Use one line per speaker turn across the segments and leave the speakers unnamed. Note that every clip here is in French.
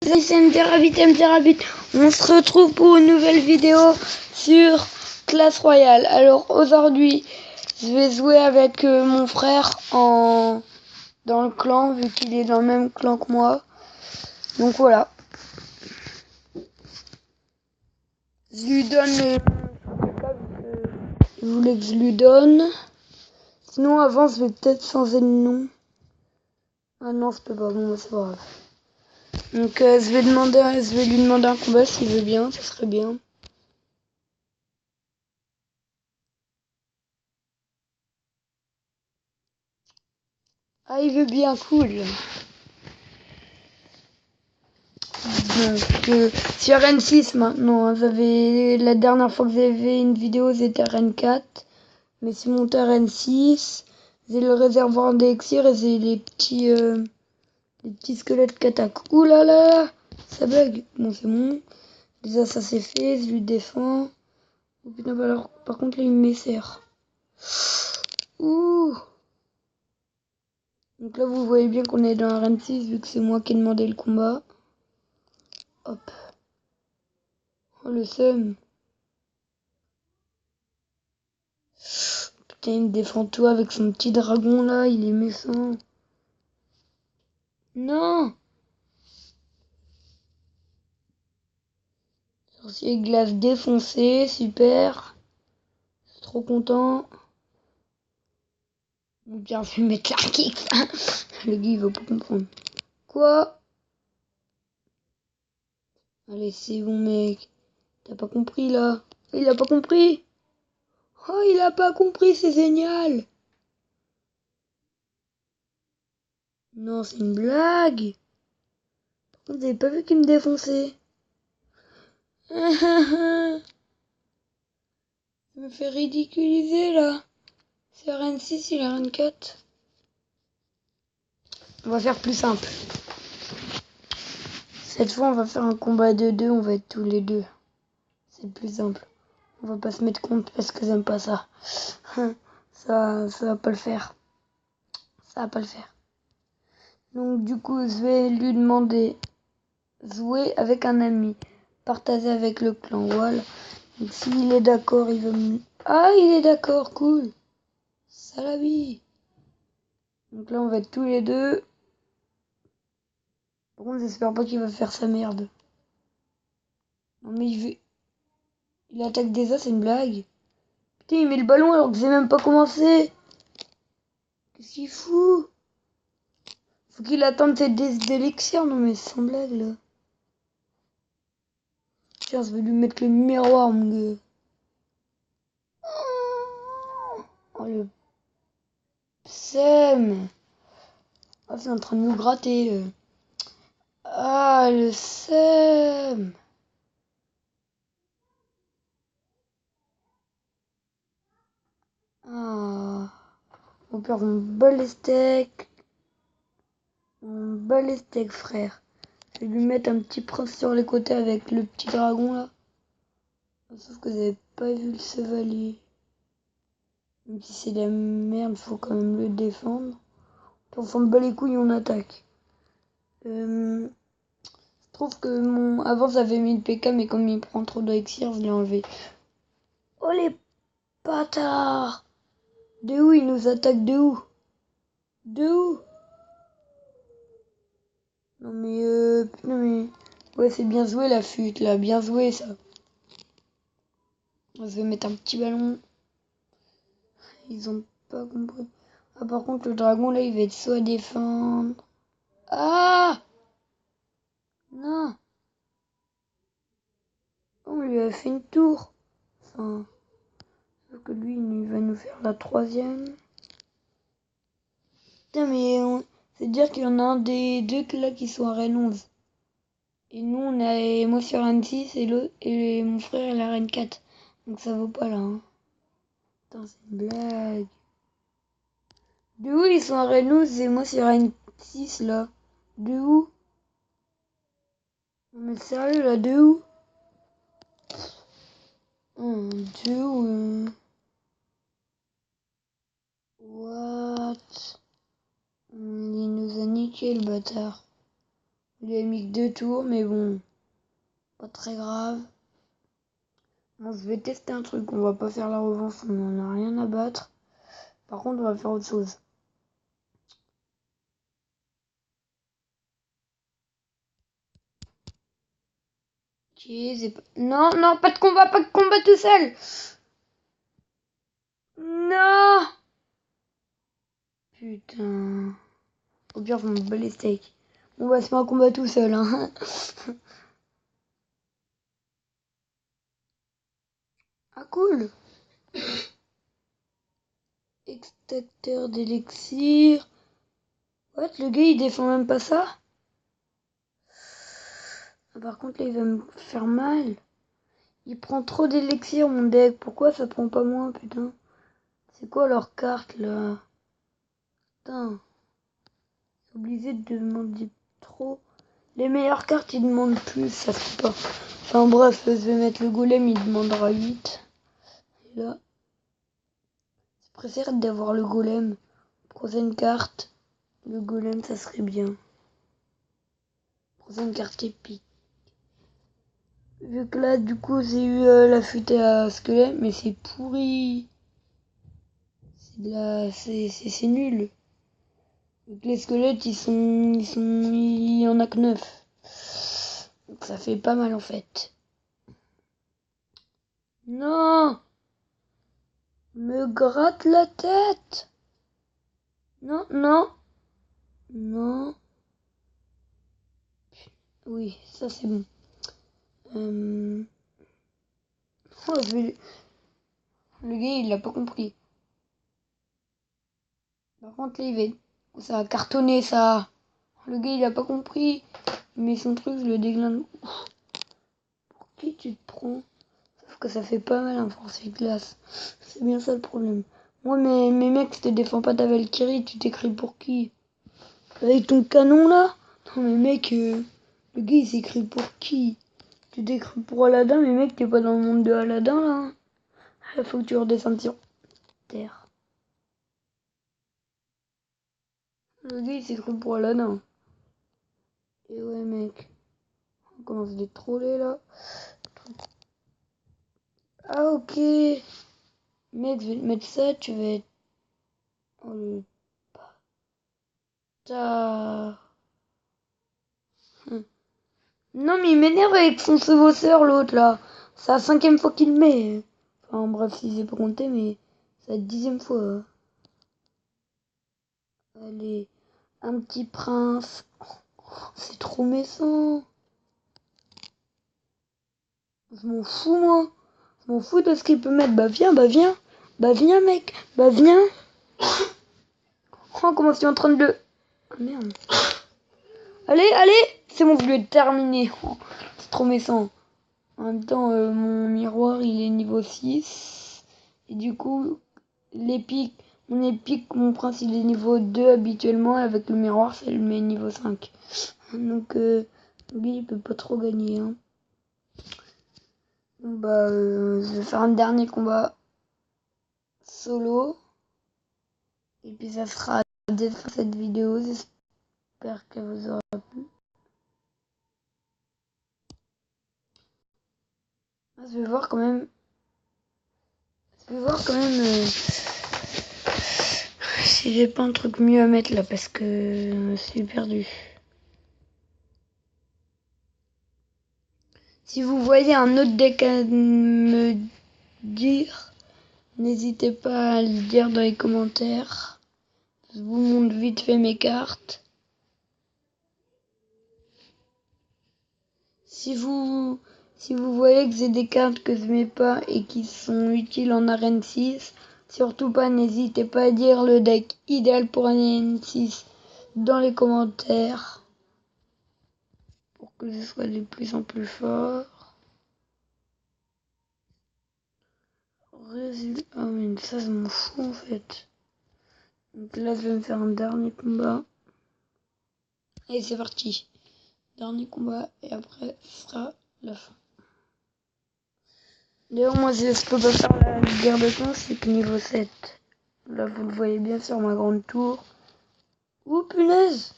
C'est MT On se retrouve pour une nouvelle vidéo sur Clash Royale. Alors aujourd'hui, je vais jouer avec mon frère dans le clan, vu qu'il est dans le même clan que moi. Donc voilà. Je lui donne... je voulais que je lui donne. Sinon avant, je vais peut-être changer de nom. Ah non, c'est pas bon, c'est pas grave. Donc je vais lui demander un combat s'il veut bien, ça serait bien. Ah, il veut bien, cool. Donc sur RN6 maintenant, hein, la dernière fois que j'avais une vidéo c'était RN4, mais c'est monté RN6. J'ai le réservoir d'élixir et j'ai les petits squelettes qui attaquent. Ouh là là, ça bug. Bon c'est bon. Déjà ça c'est fait, je lui défends. Oh putain, bah alors par contre là il me serre. Ouh. Donc là vous voyez bien qu'on est dans RN6 vu que c'est moi qui ai demandé le combat. Hop. Oh le seum. Putain, il me défend tout avec son petit dragon là, il est méchant. Non! Sorcier glace défoncé, super. Je suis trop content. Ou bien je vais mettre la kick. Le gars il va pas comprendre. Quoi? Allez, c'est bon mec. T'as pas compris là? Il a pas compris? Oh, il a pas compris, c'est génial! Non, c'est une blague! Vous avez pas vu qu'il me défonçait? Je me fais ridiculiser là. C'est RN6, il a RN4. On va faire plus simple. Cette fois, on va faire un combat de deux, on va être tous les deux. C'est plus simple. On va pas se mettre contre parce que j'aime pas ça. Ça va pas le faire. Ça va pas le faire. Donc du coup, je vais lui demander jouer avec un ami. Partager avec le clan. Voilà. Donc s'il est d'accord, il va me... Ah, il est d'accord, cool. Salabi. Donc là, on va être tous les deux. Par contre, j'espère pas qu'il va faire sa merde. Non mais il attaque déjà, c'est une blague. Putain, il met le ballon alors que j'ai même pas commencé. Qu'est-ce qu'il fout? Faut qu'il attende ses élixirs. Non mais sans blague là. Tiens, je vais lui mettre le miroir mon gars. Oh le seum. Ah, c'est en train de nous gratter. Ah le seum. Ah. On perd mon bol les steaks. Mon bol les steaks frère. Je vais lui mettre un petit prince sur les côtés avec le petit dragon là. Sauf que vous avez pas vu le chevalier. Même si c'est de la merde, faut quand même le défendre. On s'en bat les couilles, on attaque. Je trouve que avant j'avais mis le PK, mais comme il prend trop d'élixir, je l'ai enlevé. Oh les bâtards! De où il nous attaque? De où? De où? Non mais putain mais... Ouais, c'est bien joué la fute là, bien joué ça. Je vais mettre un petit ballon. Ils ont pas compris. Ah par contre le dragon là il va être soit défendre. Ah! Non! On lui a fait une tour. Enfin, sauf que lui il va nous faire la troisième. Putain mais c'est dire qu'il y en a un des deux là qui sont à Rennes 11. Et nous on a moi sur Rennes 6 et mon frère il a Rennes 4. Donc ça vaut pas là. Hein. Putain c'est une blague. De où ils sont à Rennes 11 et moi sur Rennes 6 là? De où? Mais sérieux là, de où? De où? What? Il nous a niqué le bâtard. Il a mis que 2 tours, mais bon, pas très grave. Bon, je vais tester un truc, on va pas faire la revanche, on n'en a rien à battre. Par contre, on va faire autre chose. Non, non, pas de combat tout seul. Non. Putain. Au pire, je m'en bats les steaks. On va se faire un combat tout seul, hein. Ah, cool. Extracteur d'élixir. What, le gars, il défend même pas ça? Ah, par contre, là, il va me faire mal. Il prend trop d'élixir, mon deck. Pourquoi ça prend pas moins, putain? C'est quoi leur carte, là? Putain. C'est obligé de demander trop. Les meilleures cartes, ils demandent plus, ça fait pas. Enfin bref, je vais mettre le golem, il demandera 8. Et là, je préfère d'avoir le golem. Prochaine carte, le golem, ça serait bien. Prochaine carte épique. Vu que là, du coup, j'ai eu la futaie à squelette, mais c'est pourri. C'est de la... C'est nul. Donc les squelettes, il y en a que 9. Donc ça fait pas mal en fait. Non! Me gratte la tête! Non, non, non. Oui, ça c'est bon. Oh, le gars, il l'a pas compris. Par contre, là, ça a cartonné, ça. Le gars, il a pas compris. Il met son truc, je le déglingue. Pour qui tu te prends? Sauf que ça fait pas mal un force glace. C'est bien ça le problème. Moi, mes mecs, si te défends pas ta Valkyrie, tu t'écris pour qui? Avec ton canon, là? Non, mais mec, le gars, il s'écrit pour qui? Tu t'écris pour Aladdin, mais mec, t'es pas dans le monde de Aladdin, là. Il faut que tu redescendes sur terre. Le gars, il s'écrit pour Aladdin. Et ouais, mec. On commence à les troller, là. Ah, ok. Mec, je vais te mettre ça, tu vas être... Oh, le bâtard. Non, mais il m'énerve avec son chevaucheur, l'autre, là. C'est la 5e fois qu'il le met. Enfin, bref, si j'ai pas compté, mais c'est la 10e fois. Allez, un petit prince. C'est trop méchant. Je m'en fous, moi. Je m'en fous de ce qu'il peut mettre. Bah, viens, bah, viens. Bah, viens, mec. Bah, viens. Oh, comment tu es en train de le... Ah, merde. Allez, allez. C'est bon, je lui ai terminé. Oh, c'est trop méchant. En même temps, mon miroir, il est niveau 6. Et du coup, mon prince, il est niveau 2 habituellement. Avec le miroir, ça le met niveau 5. Donc, lui, il peut pas trop gagner. Hein. Bah, je vais faire un dernier combat solo. Et puis, ça sera dès cette vidéo. J'espère qu'elle vous aura plu. Ah, je vais voir quand même. Si j'ai pas un truc mieux à mettre là parce que je suis perdu. Si vous voyez un autre deck à me dire, n'hésitez pas à le dire dans les commentaires. Je vous montre vite fait mes cartes. Si vous voyez que j'ai des cartes que je mets pas et qui sont utiles en arène 6, surtout pas, n'hésitez pas à dire le deck idéal pour arène 6 dans les commentaires pour que je sois de plus en plus fort. Ah mais ça je m'en fous en fait. Donc là je vais me faire un dernier combat. Et c'est parti. Dernier combat et après ce sera la fin. D'ailleurs moi je peux pas faire la guerre de clans, c'est que niveau 7. Là vous le voyez bien sur ma grande tour. Ouh punaise.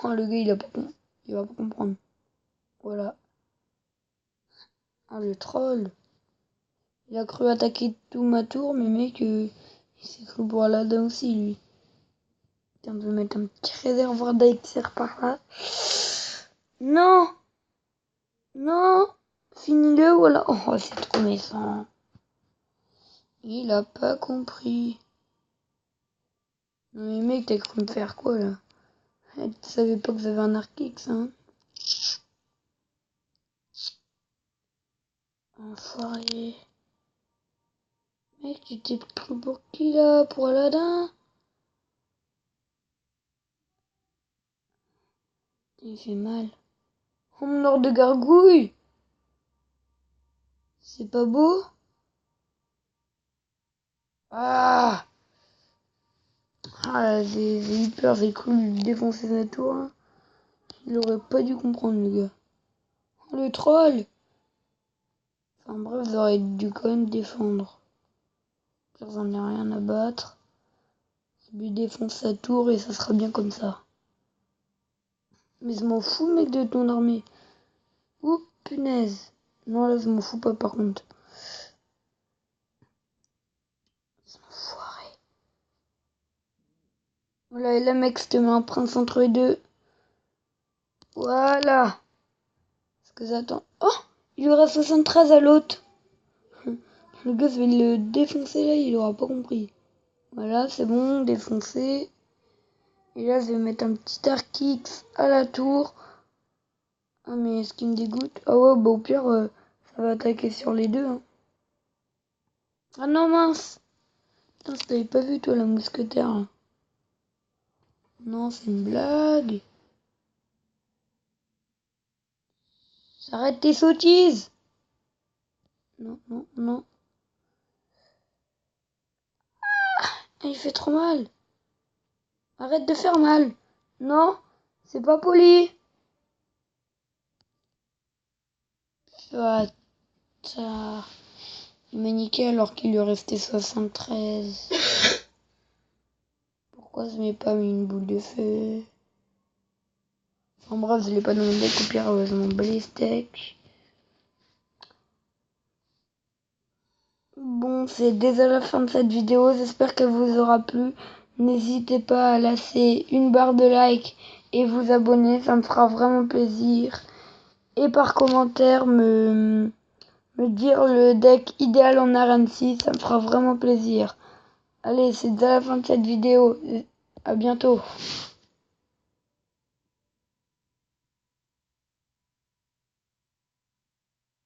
Oh, le gars, il va pas comprendre. Voilà. Ah, le troll. Il a cru attaquer tout ma tour, mais mec, il s'est cru pour Aladdin aussi, lui. Tiens, on va mettre un petit réservoir d'élixir par là. Non! Non! Finis-le, voilà. Oh, c'est trop méchant. Il a pas compris. Non, mais mec, t'as cru me faire quoi, là? Tu savais pas que vous avez un arc X, hein? Enfoiré. Mec, tu t'es pris pour qui, là? Pour Aladdin? Il fait mal. Oh, mon or de gargouille! C'est pas beau? Ah! Ah, j'ai eu peur, j'ai cru lui défoncer sa tour, hein. Il aurait pas dû comprendre, le gars. Oh, le troll! Enfin bref, j'aurais dû quand même défendre. J'en ai rien à battre. Je lui défonce sa tour et ça sera bien comme ça. Mais je m'en fous, mec, de ton armée. Ouh, punaise. Non, là, je m'en fous pas, par contre. Enfoiré. Voilà, et là, mec, je te mets un prince entre les deux. Voilà. Ce que j'attends. Oh, il y aura 73 à l'autre. Le gars, je vais le défoncer là, il aura pas compris. Voilà, c'est bon, défoncé. Et là, je vais mettre un petit arc X à la tour. Ah, mais ce qui me dégoûte. Ah ouais, bah au pire, ça va attaquer sur les deux, hein. Ah non, mince. Putain, je t'avais pas vu, toi, la mousquetaire, là. Non, c'est une blague. Arrête tes sottises. Non, non, non. Ah, il fait trop mal. Arrête de faire mal. Non, c'est pas poli. Bâtard. Il m'a niqué alors qu'il lui restait 73. Pourquoi je m'ai pas mis une boule de feu? En bref, je l'ai pas dans mon deck, au pire, je m'en bats les steaks. Bon, c'est déjà la fin de cette vidéo, j'espère qu'elle vous aura plu. N'hésitez pas à lâcher une barre de like et vous abonner, ça me fera vraiment plaisir. Et par commentaire, me dire le deck idéal en RN6, ça me fera vraiment plaisir. Allez, c'est déjà la fin de cette vidéo. À bientôt.